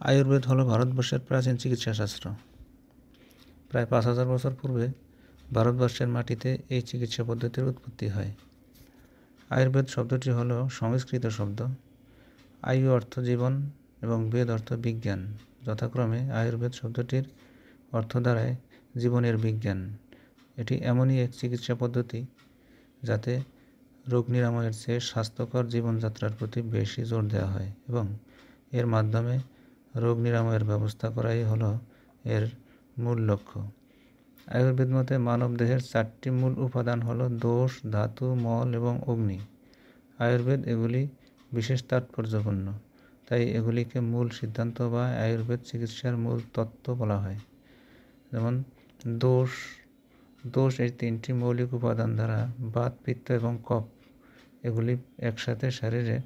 আয়ুর্বেদ হলো ভারতবর্ষের প্রাচীন চিকিৎসাশাস্ত্র। প্রায় 5000 বছর পূর্বে ভারতবর্ষের মাটিতে এই চিকিৎসা পদ্ধতির উৎপত্তি হয়। আয়ুর্বেদ শব্দটি হলো সংস্কৃত শব্দ। আয়ু অর্থ জীবন এবং বেদ অর্থ বিজ্ঞান। যথাক্রমে আয়ুর্বেদ শব্দটির অর্থ দাঁড়ায় জীবনের বিজ্ঞান। এটি এমনই এক চিকিৎসা পদ্ধতি যাতে রোগ নিরাময়ের চেয়ে স্বাস্থ্যকর জীবনযাত্রার প্রতি বেশি জোর দেওয়া হয় এবং এর মাধ্যমে রোগ নিরাময়ের ব্যবস্থা করাই হলো এর মূল লক্ষ্য। আয়ুর্বেদ মতে মানব দেহের 4টি মূল উপাদান হলো দোষ, ধাতু, মল এবং অগ্নি। আয়ুর্বেদ এগুলি বিশেষ তাৎপর্যপূর্ণ, তাই এগুলিকে মূল সিদ্ধান্ত বা আয়ুর্বেদ চিকিৎসার মূল তত্ত্ব বলা হয়। যেমন দোষ এই 3টি মৌলিক উপাদান দ্বারা বাত, পিত্ত এবং কফ এগুলি একসাথে শরীরে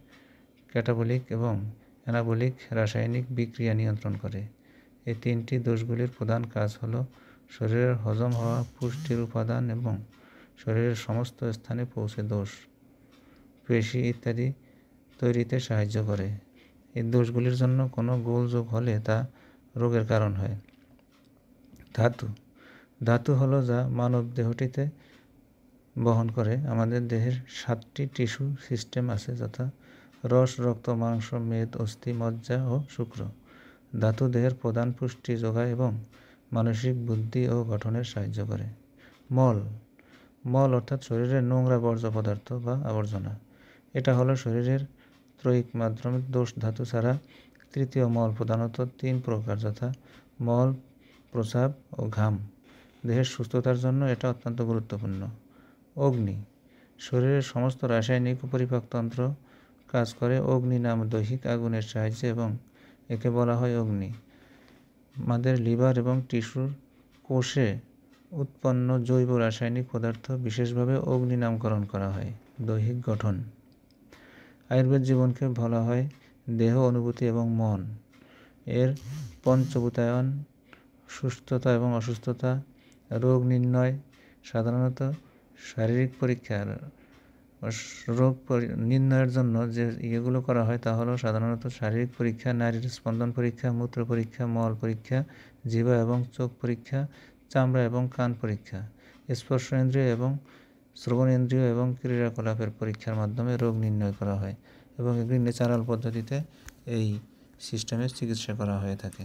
ক্যাটাবলিক এবং অ্যানাবলিক রাসায়নিক বিক্রিয়া নিয়ন্ত্রণ করে। এই 3টি দোষগুলির প্রধান কাজ হলো শরীরের হজম হওয়া পুষ্টির উপাদান এবং শরীরের সমস্ত স্থানে পৌঁছে দোষ, পেশি ইত্যাদি তৈরিতে সাহায্য করে। এই দোষগুলির জন্য কোনো গোলযোগ হলে তা রোগের কারণ হয়। ধাতু হলো যা মানব দেহটিতে বহন করে। আমাদের দেহের 7টি টিস্যু সিস্টেম আছে, যথা রস, রক্ত, মাংস, মেদ, অস্থি, মজ্জা ও শুক্র। ধাতু দেহের প্রধান পুষ্টি যোগায় এবং মানসিক বুদ্ধি ও গঠনের সাহায্য করে। মল অর্থাৎ শরীরের নোংরা বর্জ্য পদার্থ বা আবর্জনা। এটা হলো শরীরের ত্রয়িক মাধ্যমে দোষ ধাতু ছাড়া তৃতীয় মল, প্রধানত 3 প্রকার, যথা মল, প্রস্রাব ও ঘাম। দেহের সুস্থতার জন্য এটা অত্যন্ত গুরুত্বপূর্ণ। অগ্নি শরীরের সমস্ত রাসায়নিক ও পরিপাকতন্ত্র কাজ করে অগ্নি নাম দৈহিক আগুনের সাহায্যে এবং একে বলা হয় অগ্নি। আমাদের লিভার এবং টিস্যুর কোষে উৎপন্ন জৈব রাসায়নিক পদার্থ বিশেষভাবে অগ্নি নামকরণ করা হয়। দৈহিক গঠন আয়ুর্বেদ জীবনকে বলা হয় দেহ, অনুভূতি এবং মন। এর পঞ্চভূতায়ন, সুস্থতা এবং অসুস্থতা, রোগ নির্ণয়, সাধারণত শারীরিক পরীক্ষা। রোগ নির্ণয়ের জন্য যে ইয়েগুলো করা হয় তা হলো সাধারণত শারীরিক পরীক্ষা, নারীর স্পন্দন পরীক্ষা, মূত্র পরীক্ষা, মল পরীক্ষা, জিহ্বা এবং চোখ পরীক্ষা, চামড়া এবং কান পরীক্ষা, স্পর্শেন্দ্রিয় এবং শ্রবণেন্দ্রিয় এবং ক্রিয়াকলাপের পরীক্ষার মাধ্যমে রোগ নির্ণয় করা হয় এবং এগুলি ন্যাচারাল পদ্ধতিতে এই সিস্টেমের চিকিৎসা করা হয়ে থাকে।